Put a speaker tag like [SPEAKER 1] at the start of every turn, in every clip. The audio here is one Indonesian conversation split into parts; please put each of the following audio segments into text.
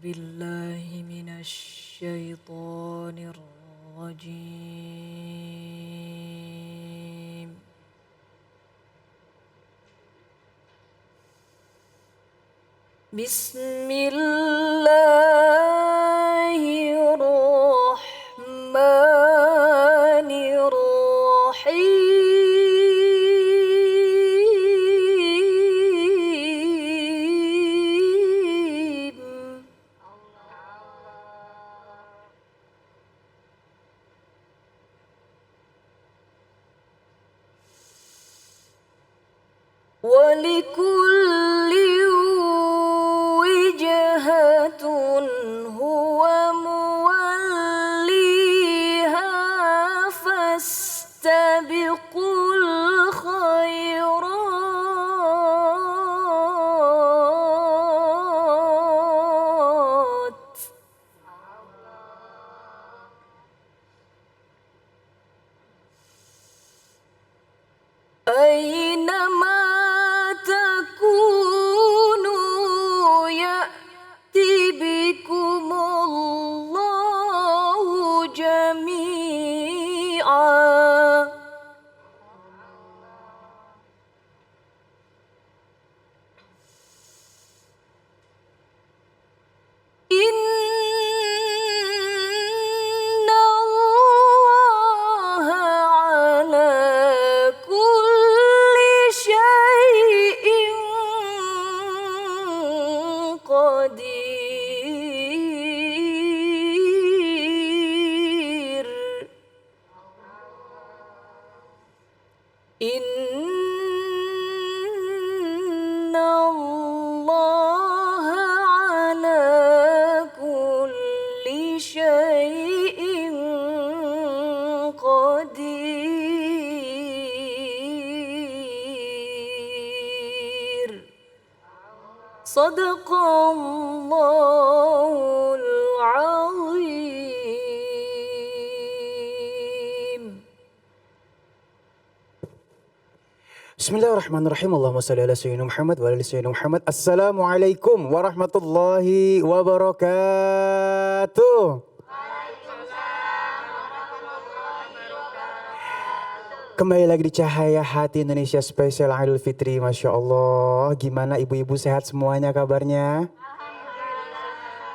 [SPEAKER 1] بالله من الشيطان الرجيم بسم الله الرحمن الرحيم ولكل وجهة هو موليها فاستبقوا الخيرات أينما تكونوا يأتي بكم الله جميعا إن الله على كل شيء قدير إن الله على كل شيء قدير صدق الله العظيم
[SPEAKER 2] Bismillahirrahmanirrahim. Allahumma salli ala sayyidina Muhammad wa ala ali sayyidina Muhammad. Assalamualaikum warahmatullahi wabarakatuh. Kembali lagi di Cahaya Hati Indonesia spesial Idul Fitri. Masya Allah. Gimana ibu-ibu, sehat semuanya kabarnya?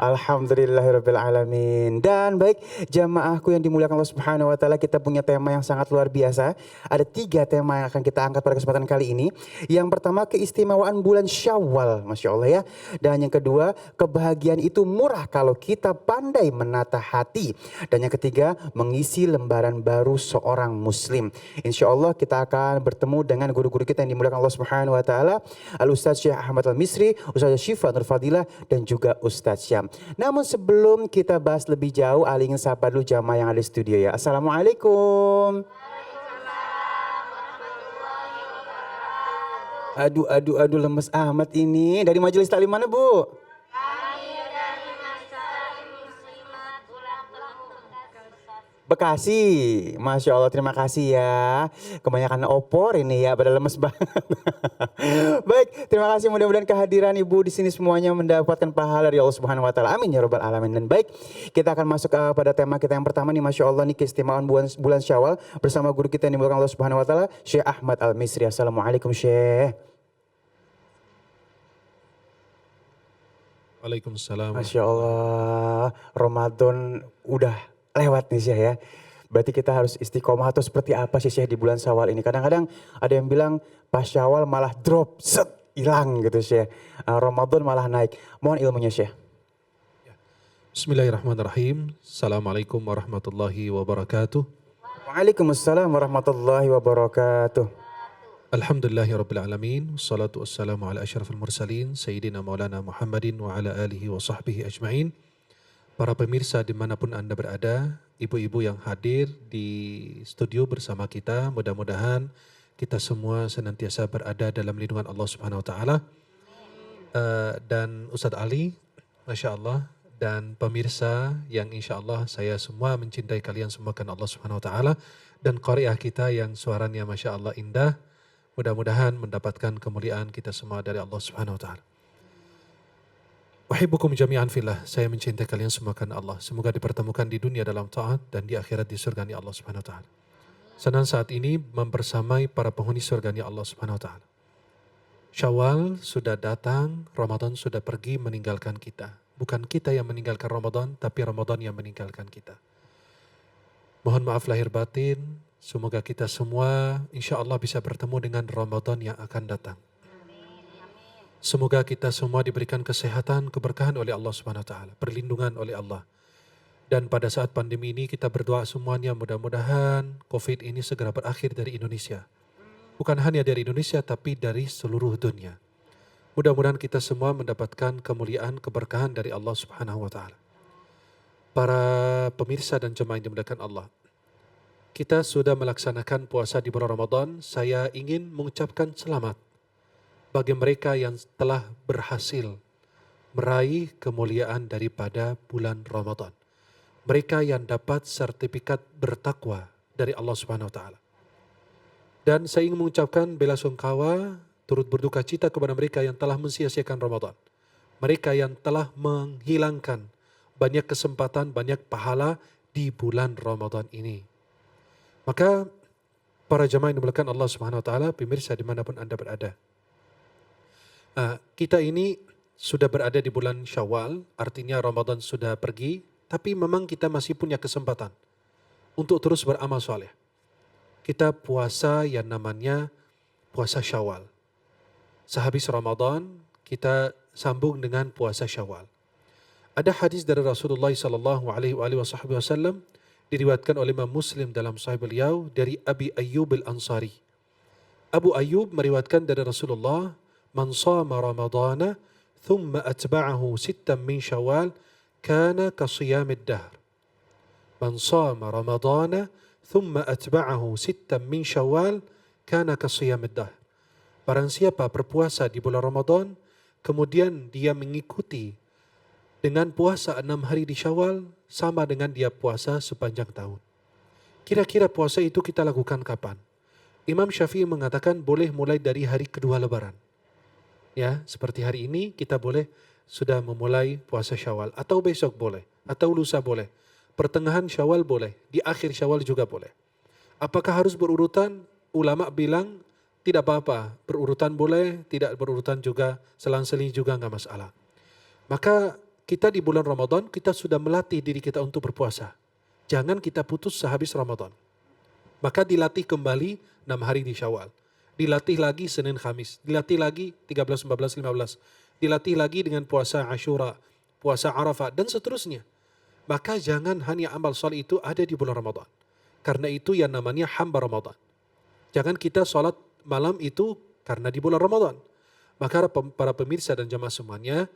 [SPEAKER 2] Alhamdulillahirrabbilalamin. Dan baik jamaahku yang dimuliakan Allah Subhanahu wa Ta'ala, kita punya tema yang sangat luar biasa. Ada 3 tema yang akan kita angkat pada kesempatan kali ini. Yang pertama, keistimewaan bulan Syawal, Masya Allah ya. Dan yang kedua, kebahagiaan itu murah kalau kita pandai menata hati. Dan yang ketiga, mengisi lembaran baru seorang muslim. Insya Allah kita akan bertemu dengan guru-guru kita yang dimuliakan Allah Subhanahu wa Ta'ala, Al-Ustaz Syekh Ahmad Al-Misri, Ustaz Syifa Nur Fadilah, dan juga Ustaz Syam. Namun sebelum kita bahas lebih jauh, Ali ingin sapa dulu jamaah yang ada di studio ya. Assalamualaikum. Aduh lemes amat ini. Dari majelis taklim mana, Bu? Bekasi, Masya Allah, terima kasih ya. Kebanyakan opor ini ya, pada lemes banget. Baik, terima kasih, mudah-mudahan kehadiran Ibu di sini semuanya mendapatkan pahala dari Allah Subhanahu wa Ta'ala. Amin ya Rabbal Alamin. Dan baik, kita akan masuk pada tema kita yang pertama nih, Masya Allah nih, keistimewaan bulan Syawal bersama guru kita yang dimuliakan Allah Subhanahu wa Ta'ala, Syekh Ahmad Al-Misri. Assalamualaikum Syekh.
[SPEAKER 3] Waalaikumsalam.
[SPEAKER 2] Masya Allah, Ramadan udah lewat nih Syekh ya. Berarti kita harus istiqomah atau seperti apa sih Syekh di bulan Syawal ini? Kadang-kadang ada yang bilang pas Syawal malah drop, set, hilang gitu Syekh. Ramadan malah naik. Mohon ilmunya Syekh.
[SPEAKER 3] Bismillahirrahmanirrahim. Assalamualaikum warahmatullahi wabarakatuh.
[SPEAKER 2] Waalaikumsalam warahmatullahi wabarakatuh.
[SPEAKER 3] Alhamdulillahirrabbilalamin. Wassalatu wassalamu ala asyrafil mursalin. Sayyidina maulana Muhammadin wa ala alihi wa sahbihi ajma'in. Para pemirsa dimanapun Anda berada, ibu-ibu yang hadir di studio bersama kita, mudah-mudahan kita semua senantiasa berada dalam lindungan Allah Subhanahu Wa Taala. Dan Ustadz Ali, Masya Allah, dan pemirsa yang insya Allah saya semua mencintai kalian semua karena Allah Subhanahu Wa Taala, dan qari'ah kita yang suaranya Masya Allah indah, mudah-mudahan mendapatkan kemuliaan kita semua dari Allah Subhanahu Wa Taala. Uhibbukum jami'an fillah. Saya mencintai kalian semua karena Allah. Semoga dipertemukan di dunia dalam taat dan di akhirat di surga Allah Subhanahu wa taala. Senang saat ini mempersamai para penghuni surga Allah Subhanahu wa taala. Syawal sudah datang, Ramadan sudah pergi meninggalkan kita. Bukan kita yang meninggalkan Ramadan, tapi Ramadan yang meninggalkan kita. Mohon maaf lahir batin, semoga kita semua insya Allah bisa bertemu dengan Ramadan yang akan datang. Semoga kita semua diberikan kesehatan, keberkahan oleh Allah Subhanahu wa taala, perlindungan oleh Allah. Dan pada saat pandemi ini kita berdoa semuanya mudah-mudahan COVID ini segera berakhir dari Indonesia. Bukan hanya dari Indonesia tapi dari seluruh dunia. Mudah-mudahan kita semua mendapatkan kemuliaan, keberkahan dari Allah Subhanahu wa taala. Para pemirsa dan jemaah yang dimuliakan Allah, kita sudah melaksanakan puasa di bulan Ramadan. Saya ingin mengucapkan selamat bagi mereka yang telah berhasil meraih kemuliaan daripada bulan Ramadan. Mereka yang dapat sertifikat bertakwa dari Allah Subhanahu wa taala. Dan saya ingin mengucapkan bela sungkawa, turut berduka cita kepada mereka yang telah mensia-siakan Ramadan. Mereka yang telah menghilangkan banyak kesempatan, banyak pahala di bulan Ramadan ini. Maka para jamaah yang dimuliakan Allah Subhanahu wa taala, pemirsa dimanapun Anda berada. Kita ini sudah berada di bulan Syawal, artinya Ramadan sudah pergi, tapi memang kita masih punya kesempatan untuk terus beramal soleh. Kita puasa yang namanya puasa Syawal. Sehabis Ramadan, kita sambung dengan puasa Syawal. Ada hadis dari Rasulullah sallallahu alaihi wasallam diriwayatkan oleh Imam Muslim dalam Sahih beliau dari Abi Ayyub Al-Ansari. Abu Ayyub meriwayatkan dari Rasulullah, "Man shama Ramadana thumma atba'ahu sittan min Syawal kana ka shiyamid dahr." Man shama Ramadana thumma atba'ahu sittan min Syawal kana ka shiyamid dahr. Barang siapa berpuasa di bulan Ramadan, kemudian dia mengikuti dengan puasa 6 hari di Syawal, sama dengan dia puasa sepanjang tahun. Kira-kira puasa itu kita lakukan kapan? Imam Syafi'i mengatakan boleh mulai dari hari kedua Lebaran. Ya, seperti hari ini kita boleh sudah memulai puasa Syawal, atau besok boleh, atau lusa boleh. Pertengahan Syawal boleh, di akhir Syawal juga boleh. Apakah harus berurutan? Ulama bilang tidak apa-apa, berurutan boleh, tidak berurutan juga, selang-seling juga nggak masalah. Maka kita di bulan Ramadan, kita sudah melatih diri kita untuk berpuasa. Jangan kita putus sehabis Ramadan. Maka dilatih kembali 6 hari di Syawal. Dilatih lagi Senin Khamis. Dilatih lagi 13, 14, 15. Dilatih lagi dengan puasa Ashura, puasa Arafah, dan seterusnya. Maka jangan hanya amal soleh itu ada di bulan Ramadan. Karena itu yang namanya hamba Ramadan. Jangan kita sholat malam itu karena di bulan Ramadan. Maka para pemirsa dan jamaah semuanya,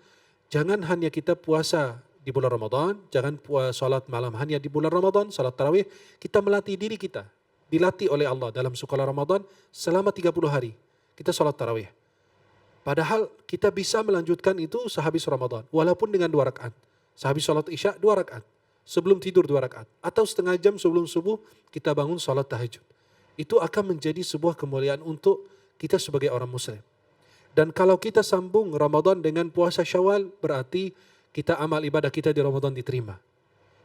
[SPEAKER 3] jangan hanya kita puasa di bulan Ramadan, jangan sholat malam hanya di bulan Ramadan, sholat tarawih. Kita melatih diri kita, dilatih oleh Allah dalam sekolah Ramadan selama 30 hari. Kita sholat tarawih. Padahal kita bisa melanjutkan itu sehabis Ramadan, walaupun dengan 2 rakaat. Sehabis sholat isya 2 rakaat, sebelum tidur 2 rakaat. Atau setengah jam sebelum subuh kita bangun sholat tahajud. Itu akan menjadi sebuah kemuliaan untuk kita sebagai orang muslim. Dan kalau kita sambung Ramadan dengan puasa Syawal, berarti kita amal ibadah kita di Ramadan diterima.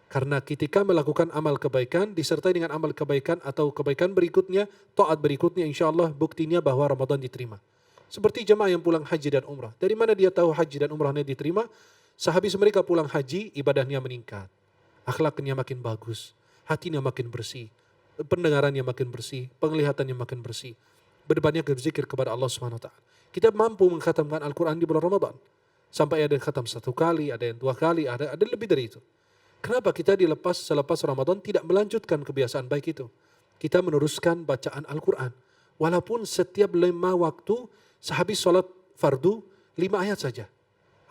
[SPEAKER 3] Karena ketika melakukan amal kebaikan, disertai dengan amal kebaikan atau kebaikan berikutnya, taat berikutnya, insya Allah buktinya bahwa Ramadan diterima. Seperti jemaah yang pulang haji dan umrah. Dari mana dia tahu haji dan umrahnya diterima? Sehabis mereka pulang haji, ibadahnya meningkat. Akhlaknya makin bagus, hatinya makin bersih, pendengarannya makin bersih, penglihatannya makin bersih. Berbanyak berzikir kepada Allah SWT. Kita mampu mengkhatamkan Al-Quran di bulan Ramadan. Sampai ada yang khatam 1 kali, ada yang 2 kali, ada lebih dari itu. Kenapa kita selepas Ramadan tidak melanjutkan kebiasaan baik itu? Kita meneruskan bacaan Al-Quran. Walaupun setiap 5 waktu, sehabis sholat fardu, 5 ayat saja.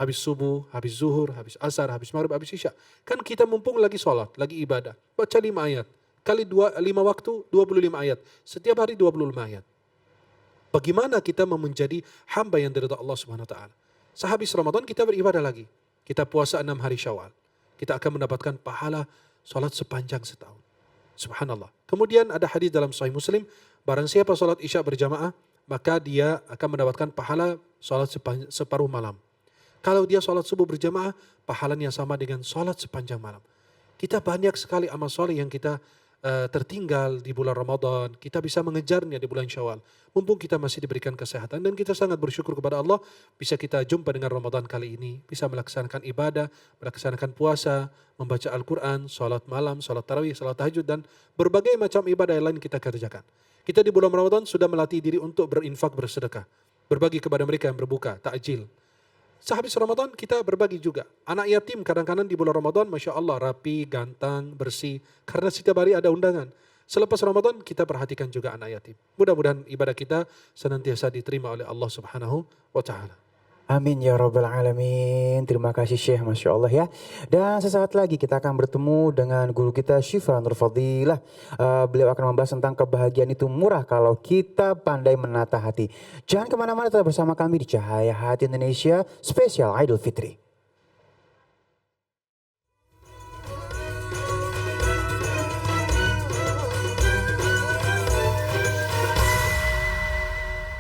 [SPEAKER 3] Habis subuh, habis zuhur, habis asar, habis maghrib, habis isya. Kan kita mumpung lagi sholat, lagi ibadah. Baca 5 ayat. Kali 5 waktu, 25 ayat. Setiap hari 25 ayat. Bagaimana kita menjadi hamba yang diridhai Allah Subhanahu wa taala? Sehabis Ramadan kita beribadah lagi. Kita puasa 6 hari Syawal. Kita akan mendapatkan pahala salat sepanjang setahun. Subhanallah. Kemudian ada hadis dalam Sahih Muslim, barang siapa salat Isya berjamaah, maka dia akan mendapatkan pahala salat separuh malam. Kalau dia sholat subuh berjamaah, pahalanya sama dengan sholat sepanjang malam. Kita banyak sekali amal soleh yang kita tertinggal di bulan Ramadan. Kita bisa mengejarnya di bulan Syawal. Mumpung kita masih diberikan kesehatan dan kita sangat bersyukur kepada Allah bisa kita jumpa dengan Ramadan kali ini. Bisa melaksanakan ibadah, melaksanakan puasa, membaca Al-Quran, sholat malam, sholat tarawih, sholat tahajud dan berbagai macam ibadah yang lain kita kerjakan. Kita di bulan Ramadan sudah melatih diri untuk berinfak, bersedekah. Berbagi kepada mereka yang berbuka, takjil. Sehabis Ramadan kita berbagi juga. Anak yatim kadang-kadang di bulan Ramadan Masya Allah rapi, ganteng, bersih. Karena setiap hari ada undangan. Selepas Ramadan kita perhatikan juga anak yatim. Mudah-mudahan ibadah kita senantiasa diterima oleh Allah Subhanahu wa Ta'ala.
[SPEAKER 2] Amin ya rabbal alamin. Terima kasih Syekh, Masya Allah ya. Dan sesaat lagi kita akan bertemu dengan guru kita Syifa Nur Fadilah. Beliau akan membahas tentang kebahagiaan itu murah kalau kita pandai menata hati. Jangan kemana-mana, tetap bersama kami di Cahaya Hati Indonesia spesial Idul Fitri.